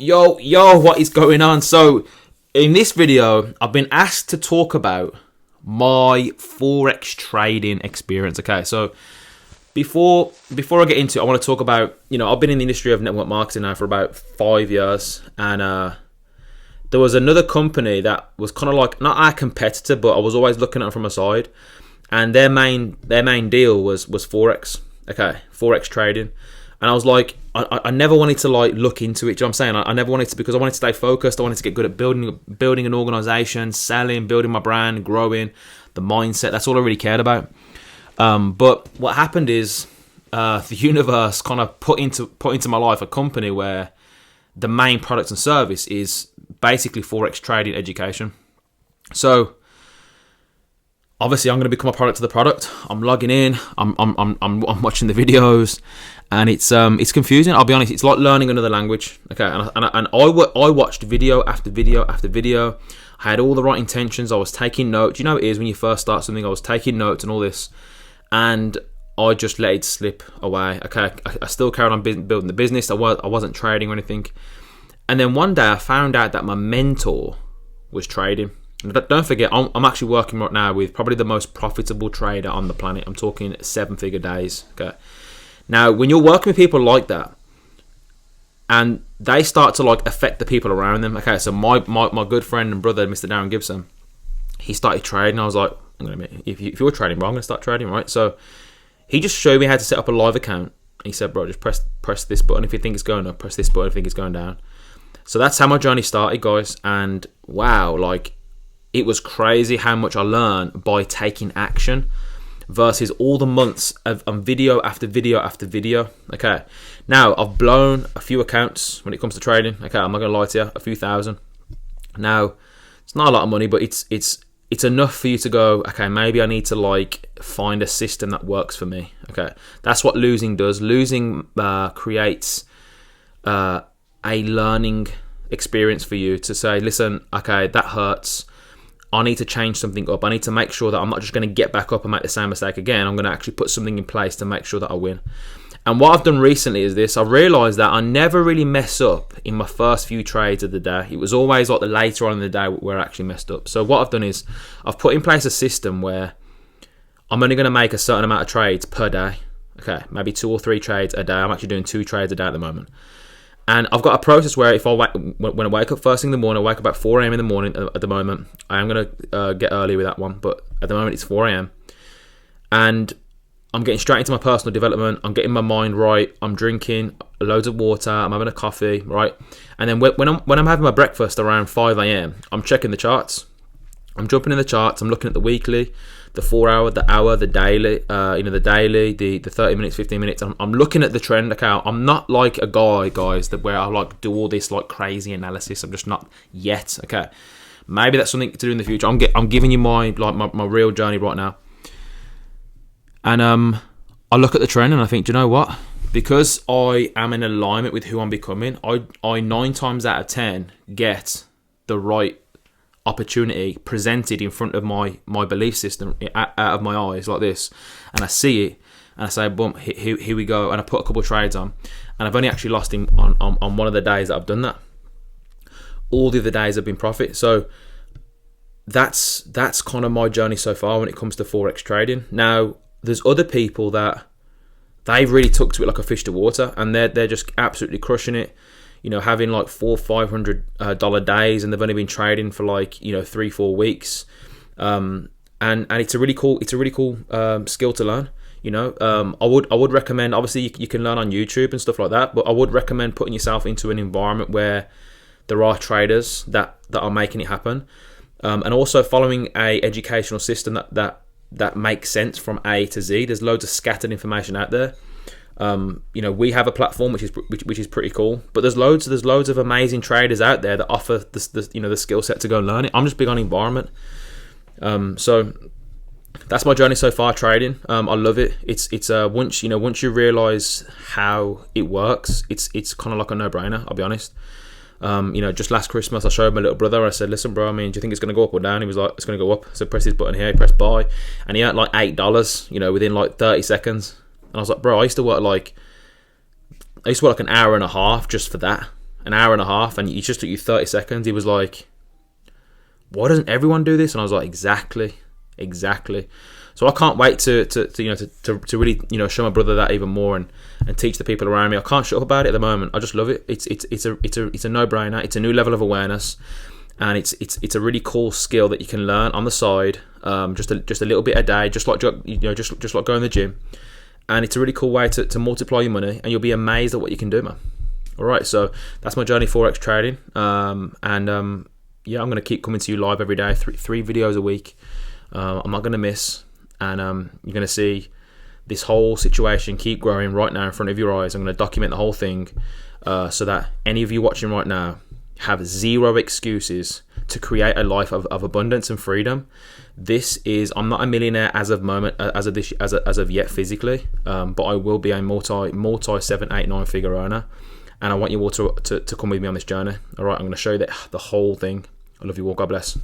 Yo, what is going on? So, in this video, I've been asked to talk about my Forex trading experience. Okay, so before I get into it, I want to talk about, I've been in the industry of network marketing now for about 5 years, and there was another company that was kind of like, not our competitor, but I was always looking at them from a side, and their main deal was Forex. Okay, Forex trading. And I was like, I never wanted to like look into it. Do you know what I'm saying? I never wanted to, because I wanted to stay focused. I wanted to get good at building an organization, selling, building my brand, growing, the mindset. That's all I really cared about. But what happened is the universe kind of put into my life a company where the main product and service is basically Forex trading education. So obviously, I'm going to become a product of the product. I'm logging in. I'm watching the videos, and it's confusing. I'll be honest. It's like learning another language. Okay, and I watched video after video after video. I had all the right intentions. I was taking notes. You know it is when you first start something. I was taking notes and all this, and I just let it slip away. Okay, I still carried on building the business. I wasn't trading or anything. And then one day I found out that my mentor was trading. Don't forget, I'm actually working right now with probably the most profitable trader on the planet. I'm talking 7-figure days. Okay. Now, when you're working with people like that, and they start to like affect the people around them. Okay, so my good friend and brother, Mr. Darrin Gibson, he started trading. I was like, if you're trading, bro, I'm gonna start trading, right? So he just showed me how to set up a live account. He said, bro, just press this button if you think it's going up. Press this button if you think it's going down. So that's how my journey started, guys. And wow, like, it was crazy how much I learned by taking action versus all the months of video after video after video. Okay, now I've blown a few accounts when it comes to trading. Okay, I'm not gonna lie to you, a few thousand. Now it's not a lot of money, but it's enough for you to go, okay, maybe I need to like find a system that works for me. Okay, that's what losing does. Losing creates a learning experience for you to say, listen, okay, that hurts. I need to change something up. I need to make sure that I'm not just going to get back up and make the same mistake again. I'm going to actually put something in place to make sure that I win. And what I've done recently is this. I've realised that I never really mess up in my first few trades of the day. It was always like the later on in the day where I actually messed up. So what I've done is I've put in place a system where I'm only going to make a certain amount of trades per day. Okay, maybe 2 or 3 trades a day. I'm actually doing 2 trades a day at the moment. And I've got a process where if when I wake up first thing in the morning, I wake up about 4 a.m. in the morning at the moment. I am going to get early with that one, but at the moment it's 4 a.m. And I'm getting straight into my personal development. I'm getting my mind right. I'm drinking loads of water. I'm having a coffee, right? And then when I'm having my breakfast around 5 a.m., I'm checking the charts. I'm jumping in the charts. I'm looking at the weekly, the 4 hour, the hour, the daily, the daily, the 30 minutes, 15 minutes. I'm looking at the trend. Okay, I'm not like a guy, guys, that where I like do all this like crazy analysis. I'm just not yet. Okay, maybe that's something to do in the future. I'm giving you my real journey right now. And I look at the trend and I think, do you know what? Because I am in alignment with who I'm becoming, I 9 times out of 10 get the right opportunity presented in front of my belief system out of my eyes like this, and I see it and I say, boom, here we go, and I put a couple of trades on, and I've only actually lost him on one of the days that I've done that. All the other days have been profit. So that's kind of my journey so far when it comes to Forex trading. Now there's other people that they've really took to it like a fish to water, and they're just absolutely crushing it. Having like $400-$500 days, and they've only been trading for like 3-4 weeks, and it's a really cool skill to learn. I would recommend, obviously you can learn on YouTube and stuff like that, but I would recommend putting yourself into an environment where there are traders that are making it happen, and also following a educational system that makes sense from A to Z. There's loads of scattered information out there. We have a platform which is pretty cool, but there's loads of amazing traders out there that offer the skill set to go and learn it. I'm just big on environment. So that's my journey so far trading. I love it. It's once you realize how it works, it's kind of like a no-brainer, I'll be honest. Just last Christmas I showed my little brother. I said, listen bro, do you think it's going to go up or down? He was like, it's going to go up. So press this button here, press buy, and he earned like $8 within like 30 seconds. And I was like, bro, I used to work like an hour and a half just for that. an hour and a half, and it just took you 30 seconds. He was like, why doesn't everyone do this? And I was like, exactly. So I can't wait to really, you know, show my brother that even more, and teach the people around me. I can't shut up about it at the moment. I just love it. It's a no-brainer. It's a new level of awareness, and it's a really cool skill that you can learn on the side, just a little bit a day, just like going to the gym. And it's a really cool way to multiply your money, and you'll be amazed at what you can do, man. All right, so that's my journey Forex trading, yeah, I'm going to keep coming to you live every day, three videos a week. I'm not going to miss, and you're going to see this whole situation keep growing right now in front of your eyes. I'm going to document the whole thing, so that any of you watching right now have zero excuses to create a life of abundance and freedom. I'm not a millionaire as of yet physically, but I will be a multi 7, 8, 9 figure earner, and I want you all to come with me on this journey. All right, I'm going to show you the whole thing. I love you all. God bless.